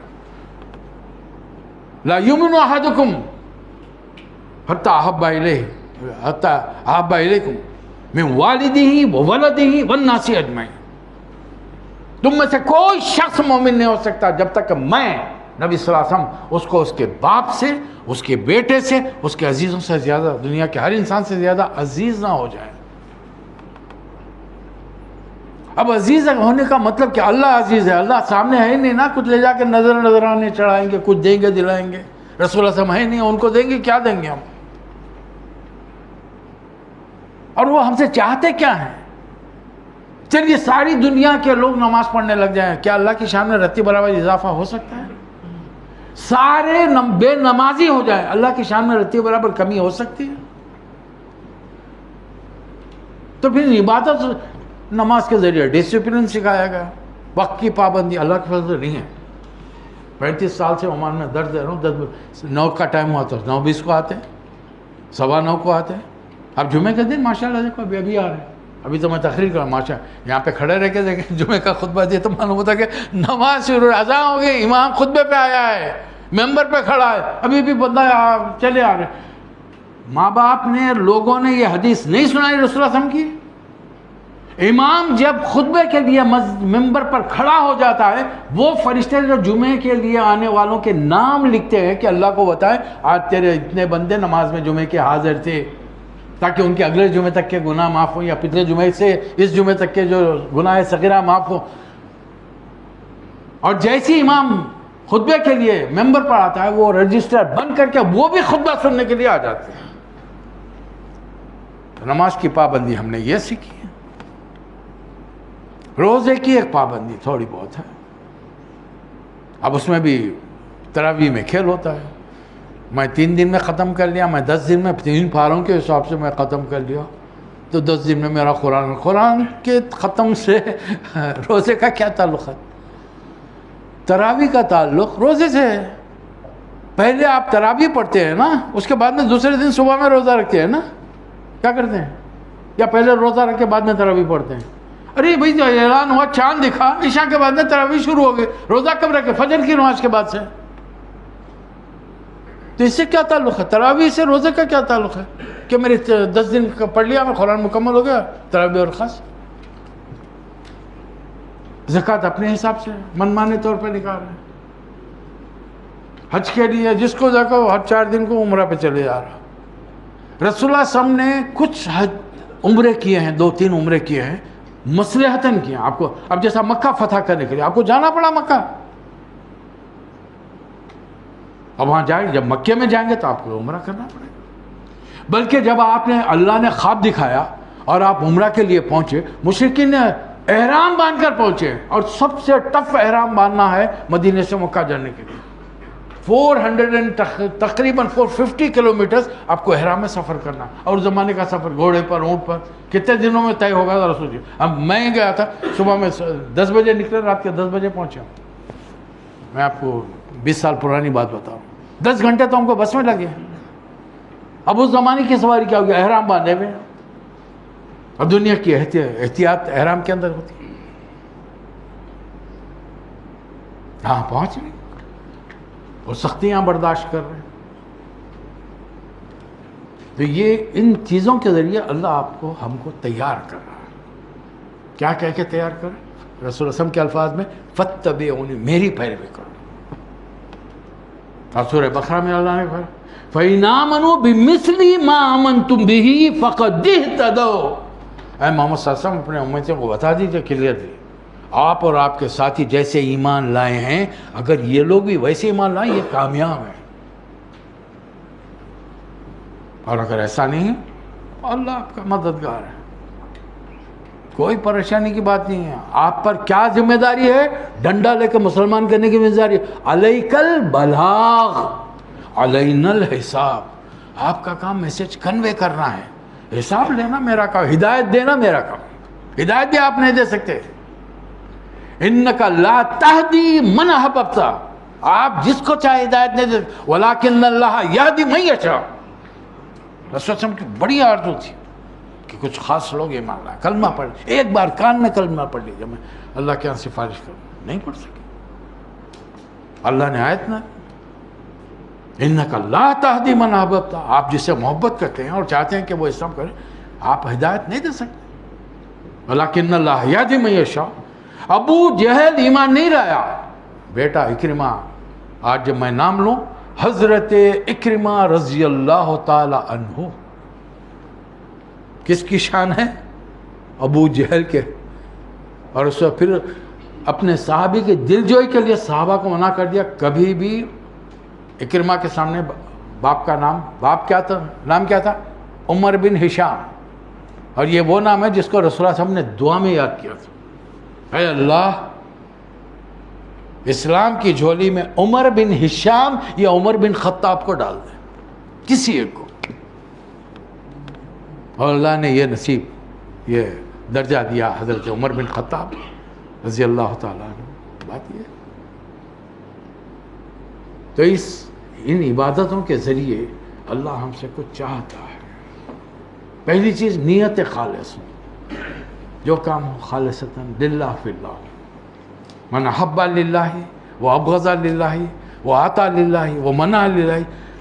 لا یؤمن احدکم حتی احب الیکم من والدہ وولدہ والناس اجمعین. تم میں سے کوئی شخص مومن نہیں ہو سکتا جب تک کہ میں نبی صلی اللہ علیہ وسلم اس کو اس کے باپ سے، اس کے بیٹے سے، اس کے عزیزوں سے زیادہ، دنیا کے ہر انسان سے زیادہ عزیز نہ ہو جائے. اب عزیز ہونے کا مطلب کہ اللہ عزیز ہے. اللہ سامنے ہے ہی نہیں نا، کچھ لے جا کے نظرانے چڑھائیں گے، کچھ دیں گے دلائیں گے. رسول اللہ صلی اللہ علیہ وسلم ہے نہیں، ان کو دیں گے کیا دیں گے ہم؟ اور وہ ہم سے چاہتے کیا ہیں؟ چلیے ساری دنیا کے لوگ نماز پڑھنے لگ جائیں، کیا اللہ کی شان میں رتی برابر اضافہ ہو سکتا ہے؟ سارے بے نمازی ہو جائیں، اللہ کی شان میں رتی برابر کمی ہو سکتی ہے؟ تو پھر عبادت نماز کے ذریعے ڈسپلن سکھایا گیا، وقت کی پابندی اللہ کے فضل نہیں ہے. 35 سال سے عمان میں درد دے رہا ہوں. 9 کا ٹائم ہوا تو 9:20 کو آتے، 9:15 کو آتے. اب جمعے کے دن ماشاءاللہ دیکھو ابھی آ رہے ہیں. ابھی تو میں تقریر کرا ماشاء یہاں پہ کھڑے رہ کے دیکھیں جمعے کا خطبہ دیا تو معلوم ہوتا کہ نماز شروع اذان ہو گئی، امام خطبے پہ آیا ہے، ممبر پہ کھڑا ہے، ابھی بھی بندہ چلے آ رہے. ماں باپ نے، لوگوں نے یہ حدیث نہیں سنائی رسول اللہ صلی اللہ علیہ وسلم کی؟ امام جب خطبے کے لیے ممبر پر کھڑا ہو جاتا ہے، وہ فرشتے جو جمعے کے لیے آنے والوں کے نام لکھتے ہیں کہ اللہ کو بتائیں آج تیرے اتنے بندے نماز میں جمعے کے حاضر تھے، تاکہ ان کے اگلے جمعے تک کے گناہ معاف ہوں، یا پچھلے جمعے سے اس جمعے تک کے جو گناہ صغیرہ معاف ہوں. اور جیسی امام خطبے کے لیے ممبر پر آتا ہے وہ رجسٹر بند کر کے وہ بھی خطبہ سننے کے لیے آ جاتے ہیں. نماز کی پابندی ہم نے یہ سیکھی ہے. روزے کی ایک پابندی تھوڑی بہت ہے. اب اس میں بھی تراویح میں کھیل ہوتا ہے. میں 3 دن میں ختم کر لیا، میں 10 دن میں 3 پاروں کے حساب سے میں ختم کر لیا، تو 10 دن میں میرا قرآن کے ختم سے روزے کا کیا تعلق ہے؟ تراویح کا تعلق روزے سے ہے. پہلے آپ تراویح پڑھتے ہیں نا، اس کے بعد میں دوسرے دن صبح میں روزہ رکھتے ہیں نا. کیا کرتے ہیں؟ یا پہلے روزہ رکھ کے بعد میں تراویح پڑھتے ہیں؟ ارے بھائی جو اعلان ہوا چاند دکھا، عشاء کے بعد میں تراویح شروع ہو گئی، روزہ کب رکھے؟ فجر کی نماز کے بعد سے. تو اس سے کیا تعلق ہے؟ تراویح سے روزے کا کیا تعلق ہے کہ میرے 10 دن پڑھ لیا میں قرآن مکمل ہو گیا، تراویح اور خاص. زکوٰۃ اپنے حساب سے منمانے طور پہ نکال رہے ہیں. حج کے لیے جس کو دیکھو ہر 4 دن کو عمرہ پہ چلے جا رہا. رسول اللہ صلی اللہ علیہ وسلم نے کچھ عمرے کیے ہیں، 2-3 عمرے کیے ہیں، مصلحتاً کیے ہیں. آپ کو اب جیسا مکہ فتح کرنے کے لیے آپ کو جانا پڑا مکہ. اب وہاں جائیں، جب مکے میں جائیں گے تو آپ کو عمرہ کرنا پڑے گا. بلکہ جب آپ نے اللہ نے خواب دکھایا اور آپ عمرہ کے لیے پہنچے، مشرکین نے احرام باندھ کر پہنچے، اور سب سے ٹف احرام باندھنا ہے مدینے سے مکہ جانے کے لیے. 400 تقریباً 450 کلومیٹرز آپ کو احرام میں سفر کرنا، اور زمانے کا سفر گھوڑے پر، اونٹ پر. کتنے دنوں میں طے ہوگا ذرا سوچیے. اب میں گیا تھا صبح میں 10 بجے نکلے، رات کے 10 بجے پہنچا. میں آپ کو 20 سال پرانی بات بتاؤ، 10 گھنٹے تو ہم کو بس میں لگے. اب اس زمانے کی سواری کیا ہوگی؟ احرام باندھے ہوئے. اب دنیا کی احتیاط احرام کے اندر ہوتی ہے. ہاں پہنچ گئی اور سختیاں برداشت کر رہے ہیں. تو یہ ان چیزوں کے ذریعے اللہ آپ کو ہم کو تیار کر رہا ہے. کیا کہہ کے تیار کر رہا ہے؟ رسول اللہ کے الفاظ میں فَاتَّبِعُونِ، میری پیروی کرو. اور سورہ بقرہ میں اللہ نے کہا فَإِنْ آمَنُوا بِمِثْلِ مَا آمَنْتُمْ بِهِ فَقَدِ اهْتَدَوْا. اے محمد صلی اللہ علیہ وسلم اپنے امتیوں کو بتا دیجئے کلیئرلی، آپ اور آپ کے ساتھی جیسے ایمان لائے ہیں، اگر یہ لوگ بھی ویسے ایمان لائیں، یہ کامیاب ہیں. اور اگر ایسا نہیں ہے اللہ آپ کا مددگار ہے. کوئی پریشانی کی بات نہیں ہے. آپ پر کیا ذمہ داری ہے؟ ڈنڈا لے کے مسلمان کرنے کی ذمہ داری. علیک البلاغ علینا الحساب. آپ کا کام میسج کنوے کرنا ہے، حساب لینا میرا کام، ہدایت دینا میرا کام. ہدایت بھی آپ نہیں دے سکتے. انک لا تہدی من احببت، آپ جس کو چاہے ہدایت نہیں دے سکتے. ولکن اللہ یہدی من یشاء. رسول اللہ کی بڑی آرزو تھی کہ کچھ خاص لوگ ایمان لائیں، کلمہ پڑھ، ایک بار کان میں کلمہ پڑھ لیجیے. میں اللہ کے یہاں سفارش کروں، نہیں پڑھ سکے. اللہ نے آیت نہ انک لا تہدی من احببت، آپ جس سے محبت کرتے ہیں اور چاہتے ہیں کہ وہ اسلام کرے، آپ ہدایت نہیں دے سکتے. ولکن اللہ یہدی من یشاء. ابو جہل ایمان نہیں لایا. بیٹا اکرمہ، آج جب میں نام لوں، حضرت اکرمہ رضی اللہ تعالی عنہ، کس کی شان ہے؟ ابو جہل کے. اور اس وقت پھر اپنے صحابی کے دل جوئی کے لیے صحابہ کو منع کر دیا، کبھی بھی اکرمہ کے سامنے باپ کا نام، باپ کیا تھا، نام کیا تھا؟ عمر بن ہشام. اور یہ وہ نام ہے جس کو رسول اللہ صلی اللہ علیہ وسلم نے دعا میں یاد کیا تھا. اے اللہ، اسلام کی جھولی میں عمر بن ہشام یا عمر بن خطاب کو ڈال دیں، کسی ایک کو. اور اللہ نے یہ نصیب، یہ درجہ دیا حضرت عمر بن خطاب رضی اللہ تعالیٰ عنہ. بات یہ تو ان عبادتوں کے ذریعے اللہ ہم سے کچھ چاہتا ہے. پہلی چیز نیت خالص، جو کام ہو خالصتاً للہ فی اللہ. من احب للہ وابغض للہ واعطى للہ ومنع للہ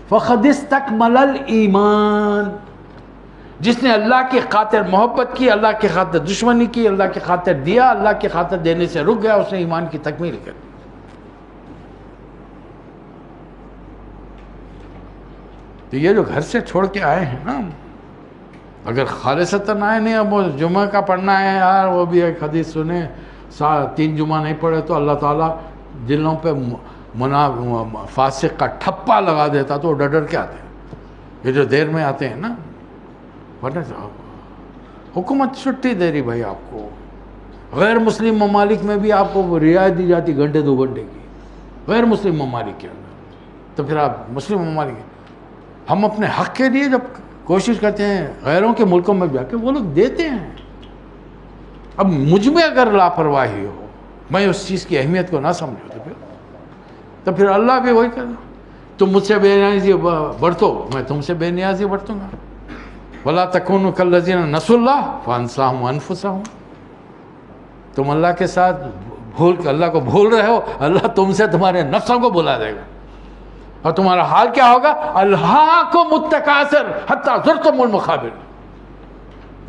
فقد استکمل الایمان. جس نے اللہ کی خاطر محبت کی، اللہ کی خاطر دشمنی کی، اللہ کی خاطر دیا، اللہ کی خاطر دینے سے رک گیا، اس نے ایمان کی تکمیل کر دی. تو یہ جو گھر سے چھوڑ کے آئے ہیں نا، اگر خالصتاً آئے نہیں، اب وہ جمعہ کا پڑھنا ہے یار، وہ بھی ایک حدیث سنے، 3 جمعہ نہیں پڑھے تو اللہ تعالیٰ دلوں پہ فاسق کا ٹھپا لگا دیتا، تو وہ ڈر ڈر کے آتے ہیں. یہ جو دیر میں آتے ہیں نا، ورنہ حکومت چھٹی دے رہی بھائی آپ کو. غیر مسلم ممالک میں بھی آپ کو رعایت دی جاتی گھنٹے 2 گھنٹے کی، غیر مسلم ممالک کے اندر. تو پھر آپ مسلم ممالک، ہم اپنے حق کے لیے جب کوشش کرتے ہیں غیروں کے ملکوں میں جا کے، وہ لوگ دیتے ہیں. اب مجھ میں اگر لاپرواہی ہو، میں اس چیز کی اہمیت کو نہ سمجھو، تو پھر اللہ بھی وہی کرے. تم مجھ سے بے نیازی برتو، میں تم سے بے نیازی برتوں گا. وَلَا تَكُونُوا كَالَّذِينَ نَسُوا اللَّهَ فَأَنسَاهُمْ أَنفُسَهُمْ. تم اللہ کے ساتھ اللہ کو بھول رہے ہو، اللہ تم سے تمہارے نفسوں کو بھلا دے گا. اور تمہارا حال کیا ہوگا؟ الہاکم التکاثر حتی زرتم المقابر.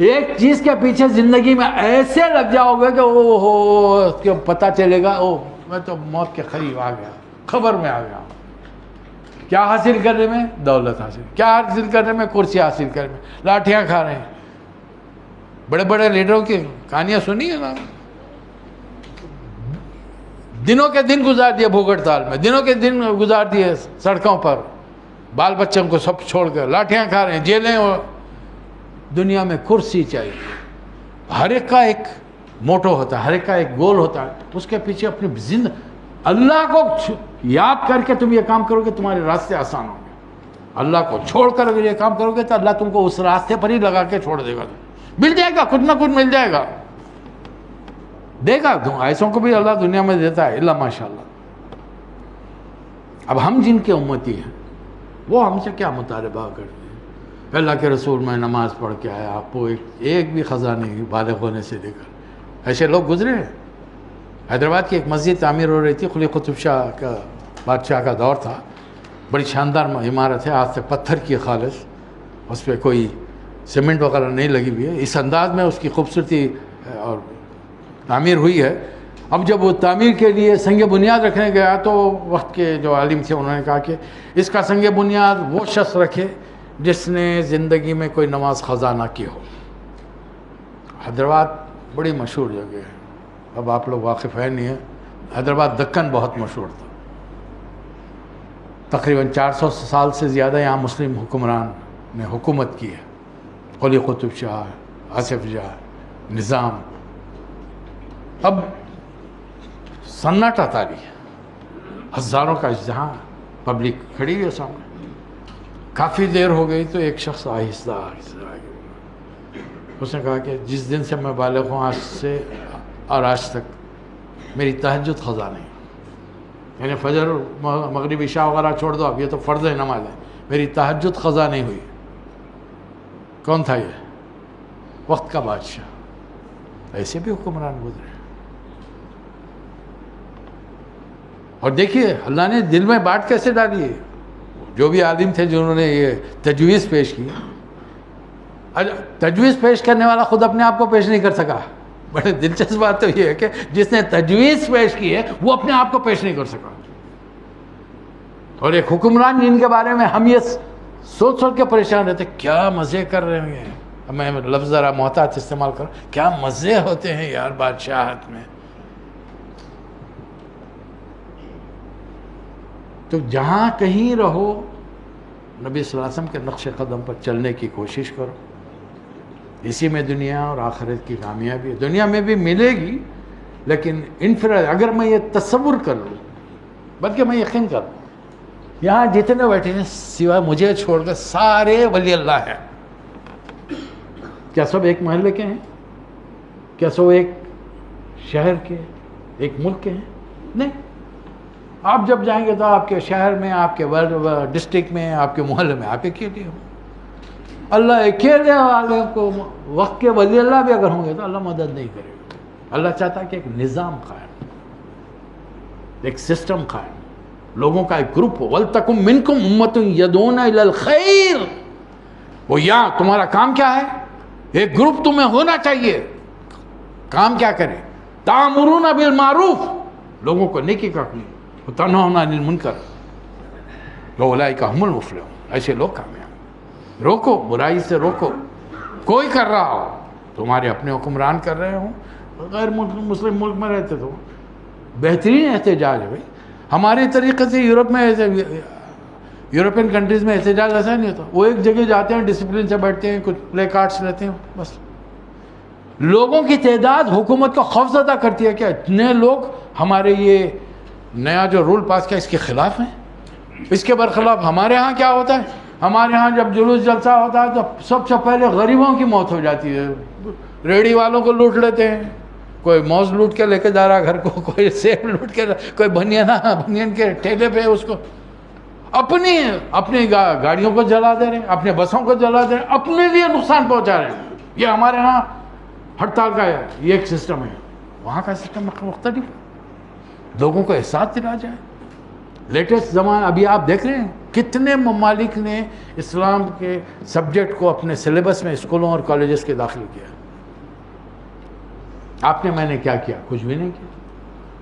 ایک چیز کے پیچھے زندگی میں ایسے لگ جاؤ گے کہ پتہ چلے گا میں تو موت کے قریب آ گیا، خبر میں آ گیا. کیا حاصل کرنے میں؟ دولت حاصل. کیا حاصل کرنے میں؟ کرسی حاصل کرنے میں. لاٹھیاں کھا رہے ہیں. بڑے بڑے لیڈروں کی کہانیاں سنی ہے نا، دنوں کے دن گزار دیے بھوک ہڑتال میں، دنوں کے دن گزار دیے سڑکوں پر، بال بچوں کو سب چھوڑ کر لاٹھیاں کھا رہے ہیں، جیلیں. اور دنیا میں کرسی چاہیے. ہر ایک کا ایک موٹو ہوتا ہے، ہر ایک کا ایک گول ہوتا ہے. اس کے پیچھے اپنی اللہ کو یاد کر کے تم یہ کام کرو گے، تمہارے راستے آسان ہوں گے. اللہ کو چھوڑ کر اگر یہ کام کرو گے تو اللہ تم کو اس راستے پر ہی لگا کے چھوڑ دے گا. مل جائے گا، کچھ نہ کچھ مل جائے گا، دے گا. ایسوں کو بھی اللہ دنیا میں دیتا ہے، اللہ ماشاء اللہ. اب ہم جن کے امتی ہیں وہ ہم سے کیا مطالبہ کرتے ہیں؟ اللہ کے رسول میں نماز پڑھ کے آیا، آپ کو ایک بھی خزا نہیں بالغ ہونے سے لے کر، ایسے لوگ گزرے ہیں۔ حیدرآباد کی ایک مسجد تعمیر ہو رہی تھی، قلی قطب شاہ کا بادشاہ کا دور تھا، بڑی شاندار عمارت ہے، آج تک پتھر کی خالص، اس پہ کوئی سیمنٹ وغیرہ نہیں لگی ہوئی ہے، اس انداز میں اس کی خوبصورتی اور تعمیر ہوئی ہے۔ اب جب وہ تعمیر کے لیے سنگ بنیاد رکھنے گیا تو وقت کے جو عالم تھے انہوں نے کہا کہ اس کا سنگ بنیاد وہ شخص رکھے جس نے زندگی میں کوئی نماز قضا نہ کی ہو۔ حیدرآباد بڑی مشہور جگہ ہے، اب آپ لوگ واقف ہیں نہیں ہیں، حیدرآباد دکن بہت مشہور تھا، تقریباً 400 سال سے زیادہ یہاں مسلم حکمران نے حکومت کی ہے، قلی قطب شاہ، آصف جاہ، نظام۔ اب سناٹا تاری ہے، ہزاروں کا اجتماع، پبلک کھڑی ہوئی ہے سامنے، کافی دیر ہو گئی تو ایک شخص آہستہ آہستہ آگے، اس نے کہا کہ جس دن سے میں بالغ ہوں آج سے اور آج تک میری تہجد قضا نہیں، یعنی فجر مغرب عشاء وغیرہ چھوڑ دو، اب یہ تو فرض نماز ہے، میری تہجد قضا نہیں ہوئی۔ کون تھا یہ؟ وقت کا بادشاہ۔ ایسے بھی حکمران گزرے، اور دیکھیے اللہ نے دل میں بات کیسے ڈالی ہے۔ جو بھی عالم تھے جنہوں نے یہ تجویز پیش کی، تجویز پیش کرنے والا خود اپنے آپ کو پیش نہیں کر سکا۔ بڑے دلچسپ بات تو یہ ہے کہ جس نے تجویز پیش کی ہے وہ اپنے آپ کو پیش نہیں کر سکا، اور ایک حکمران جن کے بارے میں ہم یہ سوچ سوچ کے پریشان رہتے کیا مزے کر رہے ہیں، میں لفظ ذرا محتاط استعمال کروں، کیا مزے ہوتے ہیں یار بادشاہت میں۔ تو جہاں کہیں رہو نبی صلی اللہ علیہ وسلم کے نقش قدم پر چلنے کی کوشش کرو، اسی میں دنیا اور آخرت کی کامیابی ہے۔ دنیا میں بھی ملے گی لیکن انفراد، اگر میں یہ تصور کر لوں، بلکہ میں یقین کر لوں یہاں جتنے بیٹھے ہیں سوائے مجھے چھوڑ کر سارے ولی اللہ ہیں، کیا سب ایک محلے کے ہیں؟ کیا سب ایک شہر کے، ایک ملک کے ہیں؟ نہیں۔ آپ جب جائیں گے تو آپ کے شہر میں، آپ کے ڈسٹرکٹ میں، آپ کے محلے میں آپ اکیلے ہوں۔ اللہ اکیلے والے کو، وقت کے ولی اللہ بھی اگر ہوں گے تو اللہ مدد نہیں کرے گا۔ اللہ چاہتا ہے کہ ایک نظام قائم، ایک سسٹم قائم، لوگوں کا ایک گروپ ہو۔ وَلْتَكُمْ مِنْكُمْ أُمَّةٌ يَدْعُونَ إِلَى الْخَيْرِ، وہ یہاں تمہارا کام کیا ہے؟ ایک گروپ تمہیں ہونا چاہیے، کام کیا کرے؟ تَأْمُرُونَ بِالْمَعْرُوفِ، لوگوں کو نیکی کا حکم، وَتَنْهَوْنَ عَنِ الْمُنْكَرِ وَأُولَئِكَ هُمُ الْمُفْلِحُونَ، ایسے لوگ کامیاب۔ روکو، برائی سے روکو، کوئی کر رہا ہو، تمہارے اپنے حکمران کر رہے ہوں، غیر مسلم ملک میں رہتے تو بہترین احتجاج ہے بھائی۔ ہمارے طریقے سے یورپ میں ایسے، یورپین کنٹریز میں احتجاج ایسا نہیں ہوتا، وہ ایک جگہ جاتے ہیں، ڈسپلن سے بیٹھتے ہیں، کچھ پلے کارڈس لیتے ہیں، بس۔ لوگوں کی تعداد حکومت کو خوفزدہ کرتی ہے کہ اتنے لوگ ہمارے یہ نیا جو رول پاس کیا اس کے خلاف ہیں۔ اس کے برخلاف ہمارے ہاں کیا ہوتا ہے؟ ہمارے ہاں جب جلوس جلسہ ہوتا ہے تو سب سے پہلے غریبوں کی موت ہو جاتی ہے، ریڑھی والوں کو لوٹ لیتے ہیں، کوئی موز لوٹ کے لے کے جا رہا گھر کو، کوئی سیب لوٹ کے، کوئی بنین کے ٹھیلے پہ اس کو، اپنی گاڑیوں کو جلا دے رہے ہیں، اپنے بسوں کو جلا دے رہے ہیں، اپنے لیے نقصان پہنچا رہے ہیں۔ یہ ہمارے ہاں ہڑتال کا ہے، یہ ایک سسٹم ہے، وہاں کا سسٹم مختلف ہے، لوگوں کو احساس دلا جائے۔ لیٹسٹ زمانہ ابھی آپ دیکھ رہے ہیں کتنے ممالک نے اسلام کے سبجیکٹ کو اپنے سلیبس میں اسکولوں اور کالجز کے داخل کیا۔ آپ نے، میں نے کیا کیا؟ کچھ بھی نہیں کیا۔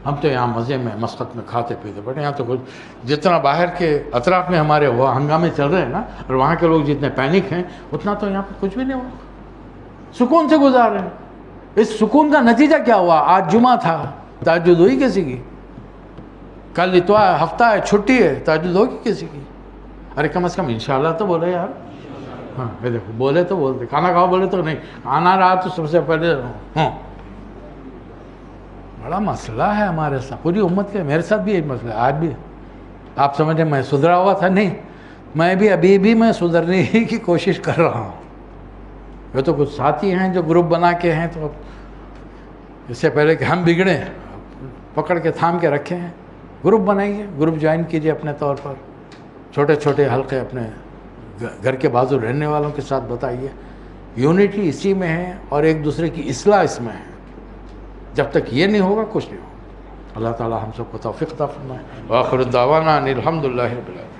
ہم تو یہاں مزے میں، مسقط میں کھاتے پیتے بیٹھے، یہاں تو کچھ، جتنا باہر کے اطراف میں ہمارے وہ ہنگامے چل رہے ہیں نا، اور وہاں کے لوگ جتنے پینک ہیں، اتنا تو یہاں پہ کچھ بھی نہیں ہوا، سکون سے گزار رہے ہیں۔ اس سکون کا نتیجہ کیا ہوا؟ آج جمعہ تھا، تہجد ہوئی کسی کی؟ کل اتوار، ہفتہ ہے، چھٹی ہے، تہجد ہوگی کسی کی؟ ارے کم از کم انشاءاللہ تو بولے یار۔ ہاں دیکھو، بولے تو بولتے، کھانا کھاؤ بولے تو نہیں، کھانا رہا تو سب سے پہلے ہاں۔ بڑا مسئلہ ہے ہمارے ساتھ، پوری امت کے، میرے ساتھ بھی ایک مسئلہ ہے آج بھی۔ آپ سمجھیں میں سدھرا ہوا تھا؟ نہیں، میں بھی ابھی بھی میں سدھرنے کی کوشش کر رہا ہوں۔ یہ تو کچھ ساتھی ہیں جو گروپ بنا کے ہیں، تو اس سے پہلے کہ ہم بگڑیں پکڑ کے تھام کے رکھے ہیں، گروپ بنائیے، گروپ جوائن کیجیے اپنے طور پر، چھوٹے چھوٹے حلقے اپنے گھر کے بازو رہنے والوں کے ساتھ بتائیے. یونٹی اسی میں ہے اور ایک دوسرے کی اصلاح اس میں ہے. جب تک یہ نہیں ہوگا کچھ نہیں ہوگا. اللہ تعالی ہم سب کو توفیق عطا فرمائے. وآخر دعوانا ان الحمد للہ رب العالمین.